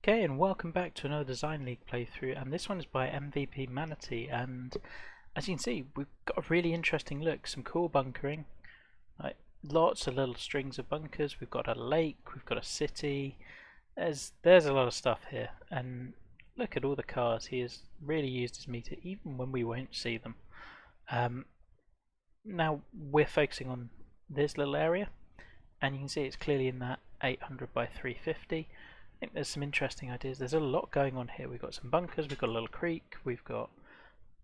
Okay, and welcome back to another Design League playthrough, and this one is by mvpmanatee, and as you can see, we've got a really interesting look, some cool bunkering, like lots of little strings of bunkers. We've got a lake, we've got a city, there's a lot of stuff here, and look at all the cars. He has really used his meter even when we won't see them. Now we're focusing on this little area, and you can see it's clearly in that 800 by 350. I think there's some interesting ideas. There's a lot going on here. We've got some bunkers, we've got a little creek, we've got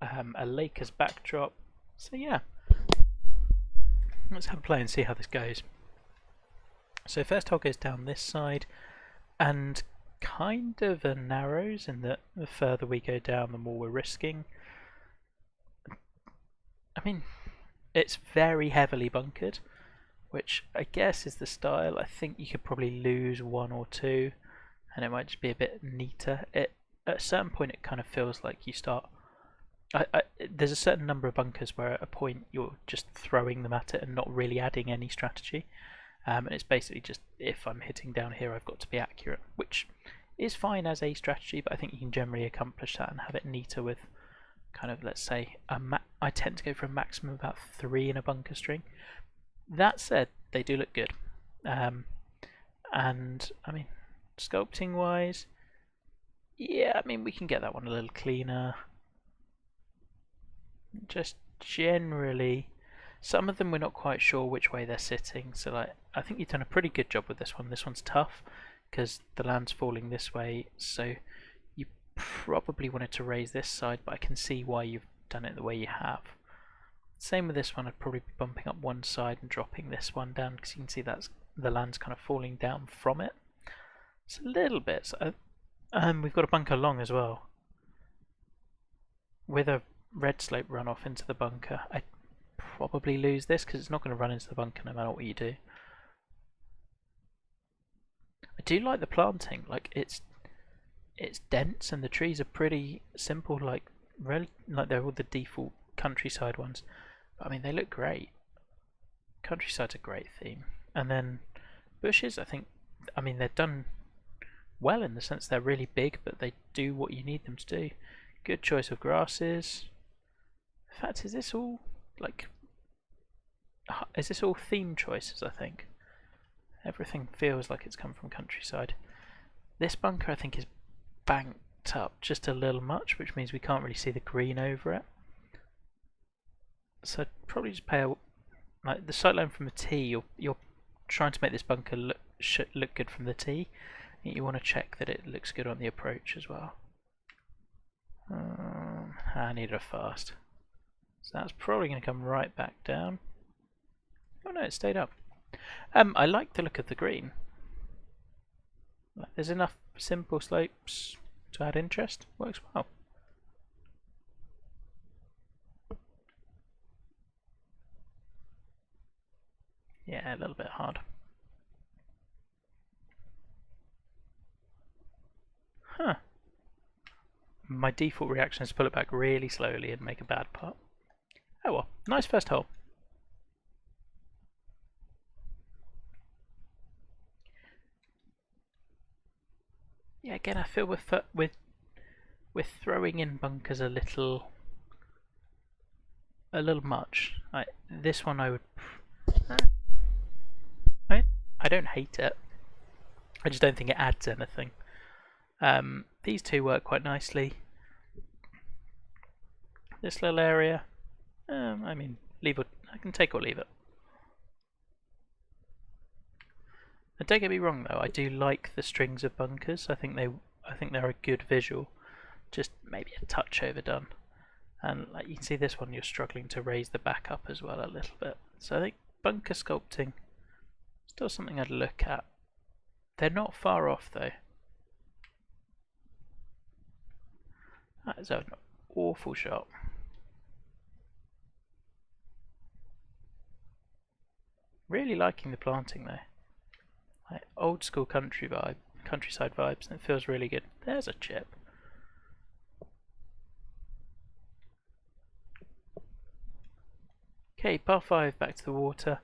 a lake as backdrop. So yeah, let's have a play and see how this goes. So first hole goes down this side, and kind of narrows in that the further we go down, the more we're risking. I mean, it's very heavily bunkered, which I guess is the style. I think you could probably lose one or two, and it might just be a bit neater. At a certain point, it kind of feels like you start. There's a certain number of bunkers where at a point you're just throwing them at it and not really adding any strategy. And it's basically just, if I'm hitting down here, I've got to be accurate, which is fine as a strategy, but I think you can generally accomplish that and have it neater with kind of, let's say, I tend to go for a maximum of about 3 in a bunker string. That said, they do look good. And I mean, sculpting wise, yeah, I mean, we can get that one a little cleaner. Just generally, some of them we're not quite sure which way they're sitting, so like I think you've done a pretty good job with this one. This one's tough because the land's falling this way, so you probably wanted to raise this side, but I can see why you've done it the way you have. Same with this one. I'd probably be bumping up one side and dropping this one down, because you can see that's the land's kind of falling down from it. It's a little bit. So, we've got a bunker long as well, with a red slope runoff into the bunker. I'd probably lose this because it's not going to run into the bunker no matter what you do. I do like the planting. Like it's dense and the trees are pretty simple. Like they're all the default countryside ones. But, I mean, they look great. Countryside's a great theme. And then bushes, I mean, they're done well in the sense they're really big, but they do what you need them to do. Good choice of grasses. In fact, is this all theme choices? I think everything feels like it's come from countryside. This bunker, I think, is banked up just a little much, which means we can't really see the green over it. So I'd probably just pay like the sightline from a tee. You're trying to make this bunker look good from the tee. You want to check that it looks good on the approach as well. I needed a fast. So that's probably going to come right back down. Oh no, it stayed up. I like the look of the green. There's enough simple slopes to add interest. Works well. Yeah, a little bit hard. Huh. My default reaction is to pull it back really slowly and make a bad putt. Oh well, nice first hole. Yeah, again, I feel with throwing in bunkers a little much. This one I would. I don't hate it. I just don't think it adds anything. These two work quite nicely. This little area, I mean, I can take or leave it. And don't get me wrong though, I do like the strings of bunkers. I think they're a good visual. Just maybe a touch overdone. And like you can see this one, you're struggling to raise the back up as well a little bit. So I think bunker sculpting still something I'd look at. They're not far off though. That is an awful shot. Really liking the planting though. Like old school countryside vibes, and it feels really good. There's a chip. Okay, par 5 back to the water.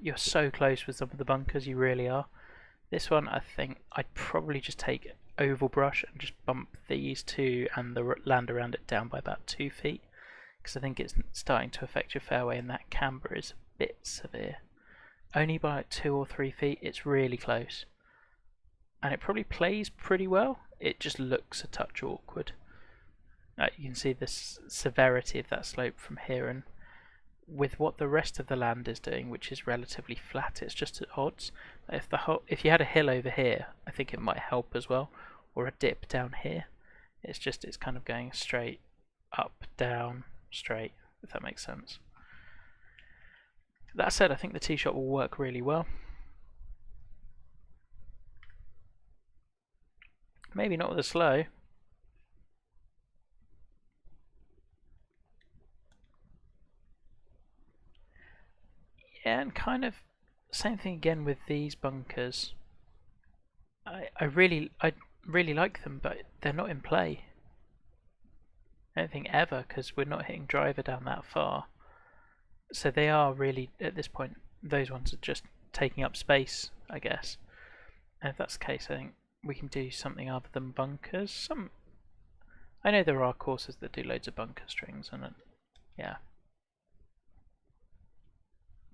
you're so close with some of the bunkers, you really are. This one, I think I'd probably just take oval brush and just bump these two and the land around it down by about 2 feet, because I think it's starting to affect your fairway, and that camber is a bit severe. Only by like 2 or 3 feet, it's really close. And it probably plays pretty well, it just looks a touch awkward. You can see the severity of that slope from here, and with what the rest of the land is doing, which is relatively flat, it's just at odds. If you had a hill over here, I think it might help as well, or a dip down here. It's kind of going straight up, down, straight, if that makes sense. That said, I think the tee shot will work really well. Maybe not with a slow. Yeah, and kind of same thing again with these bunkers. I really like them, but they're not in play. I don't think ever, because we're not hitting driver down that far. So they are really, at this point, those ones are just taking up space, I guess. And if that's the case, I think we can do something other than bunkers. I know there are courses that do loads of bunker strings, and yeah.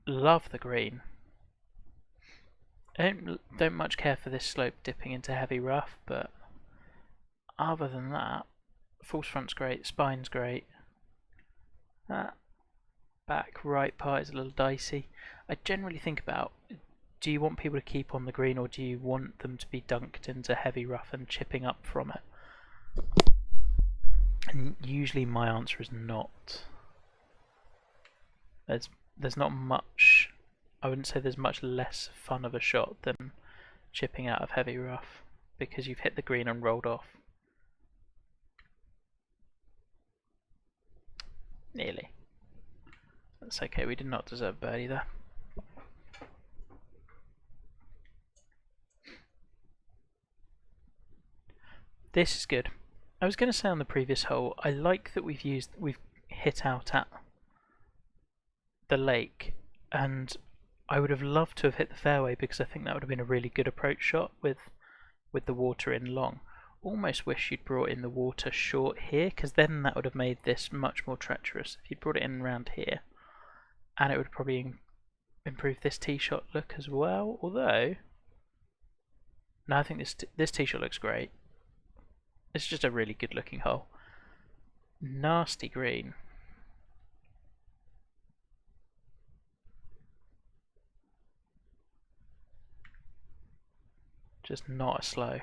Love the green. I don't much care for this slope dipping into heavy rough, but other than that, false front's great, spine's great. That back right part is a little dicey. I generally think about, do you want people to keep on the green, or do you want them to be dunked into heavy rough and chipping up from it? And usually my answer is not. There's not much, I wouldn't say there's much less fun of a shot than chipping out of heavy rough, because you've hit the green and rolled off. Nearly. That's okay, we did not deserve birdie there. This is good. I was going to say on the previous hole, I like that we've hit out at the lake, and I would have loved to have hit the fairway, because I think that would have been a really good approach shot with the water in long. Almost wish you'd brought in the water short here, because then that would have made this much more treacherous. If you'd brought it in around here, and it would probably improve this tee shot look as well. Although, no, I think this tee shot looks great. It's just a really good looking hole. Nasty green. Just not a slow.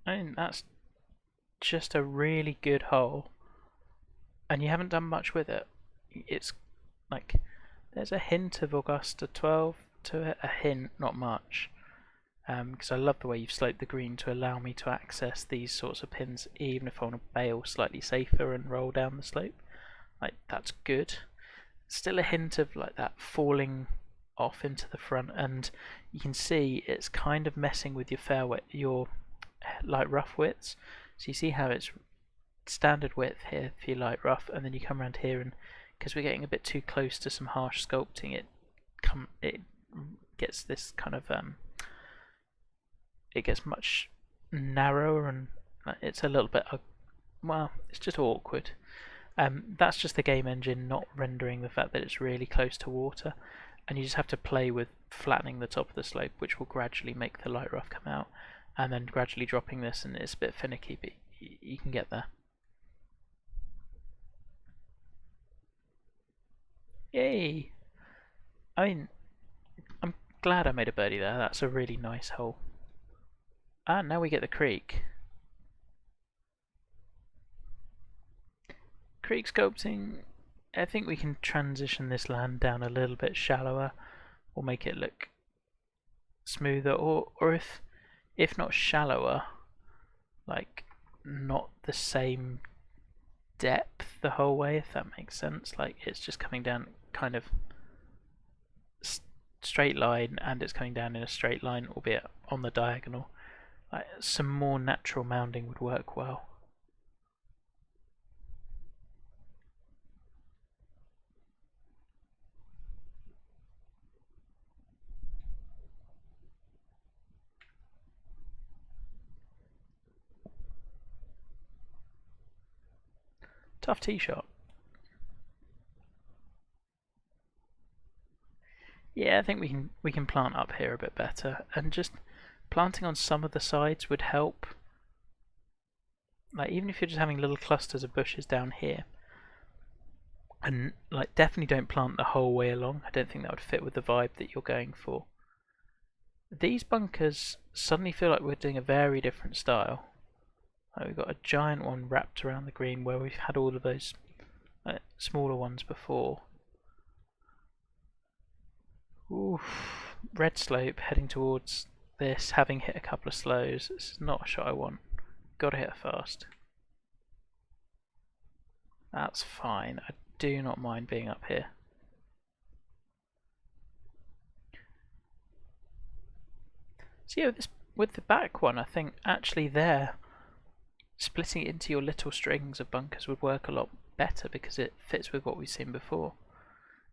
I mean, that's just a really good hole, and you haven't done much with it. It's like, there's a hint of Augusta 12 to it, a hint, not much. Because I love the way you've sloped the green to allow me to access these sorts of pins, even if I want to bail slightly safer and roll down the slope. Like, that's good. Still a hint of like that falling off into the front, and you can see it's kind of messing with your fairway, your light rough widths. So you see how it's standard width here for your light rough, and then you come around here, and because we're getting a bit too close to some harsh sculpting, it gets this kind of it gets much narrower, and it's a little bit well, it's just awkward. That's just the game engine not rendering the fact that it's really close to water, and you just have to play with flattening the top of the slope, which will gradually make the light rough come out, and then gradually dropping this, and it's a bit finicky, but you can get there. Yay! I mean, I'm glad I made a birdie there. That's a really nice hole. And now we get the creek. Creek sculpting, I think we can transition this land down a little bit shallower, or make it look smoother, or if not shallower, like not the same depth the whole way, if that makes sense. Like, it's just coming down kind of straight line, and it's coming down in a straight line, albeit on the diagonal. Like, some more natural mounding would work well. Tough tee shot. Yeah, I think we can plant up here a bit better, and just planting on some of the sides would help. Like even if you're just having little clusters of bushes down here, and like definitely don't plant the whole way along. I don't think that would fit with the vibe that you're going for. These bunkers suddenly feel like we're doing a very different style. Like we've got a giant one wrapped around the green where we've had all of those smaller ones before. Oof, red slope heading towards this, having hit a couple of slows. This is not a shot I want. Gotta hit fast. That's fine. I do not mind being up here. So yeah, with the back one, I think actually there, splitting it into your little strings of bunkers would work a lot better because it fits with what we've seen before.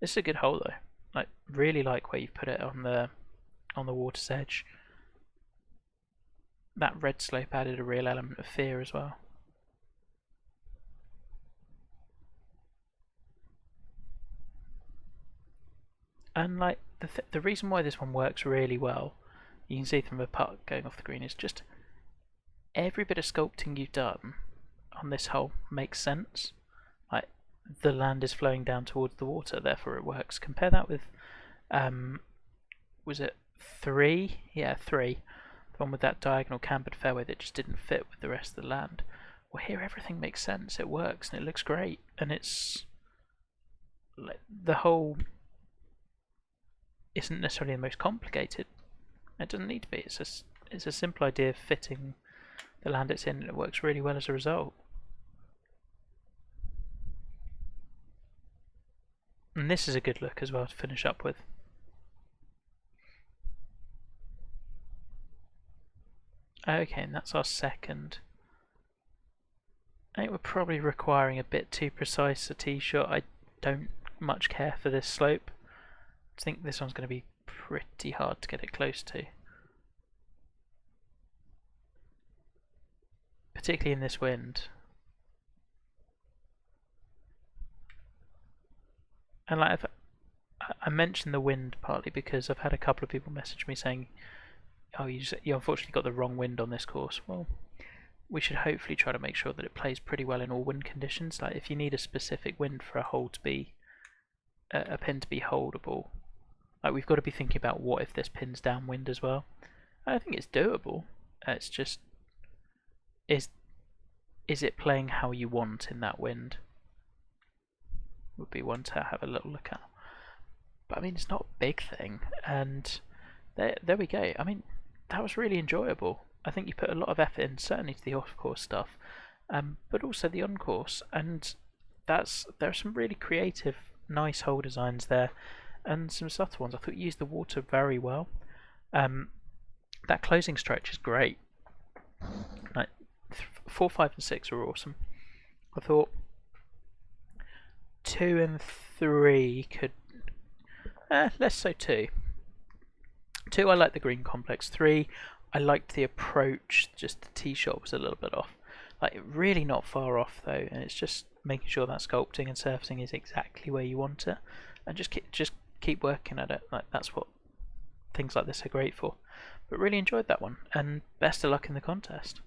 This is a good hole though. Like really like where you've put it on the water's edge. That red slope added a real element of fear as well. And like the reason why this one works really well, you can see from the putt going off the green, is just every bit of sculpting you've done on this hole makes sense. Like the land is flowing down towards the water, therefore it works. Compare that with, was it 3? Yeah, 3. The one with that diagonal cambered fairway that just didn't fit with the rest of the land. Well, here everything makes sense. It works and it looks great, and it's like the hole isn't necessarily the most complicated. It doesn't need to be. It's a simple idea of fitting the land it's in, and it works really well as a result. And this is a good look as well to finish up with. Okay, and that's our second. I think we're probably requiring a bit too precise a tee shot. I don't much care for this slope. I think this one's going to be pretty hard to get it close to. Particularly in this wind. And like I mentioned the wind partly because I've had a couple of people message me saying, "Oh, you unfortunately got the wrong wind on this course." Well, we should hopefully try to make sure that it plays pretty well in all wind conditions. Like if you need a specific wind for a hole to be a pin to be holdable, like we've got to be thinking about what if this pin's downwind as well. I think it's doable. It's just is it playing how you want in that wind? Would be one to have a little look at. But I mean, it's not a big thing, and there we go. I mean, that was really enjoyable. I think you put a lot of effort in, certainly to the off-course stuff, but also the on-course, and there are some really creative, nice hole designs there, and some subtle ones. I thought you used the water very well. That closing stretch is great. Like 4, 5, and 6 are awesome. I thought 2 and 3 could, let's say 2. 2, I like the green complex. 3, I liked the approach, just the tee shot was a little bit off. Like really not far off though, and it's just making sure that sculpting and surfacing is exactly where you want it, and just keep working at it. Like that's what things like this are great for. But really enjoyed that one, and best of luck in the contest.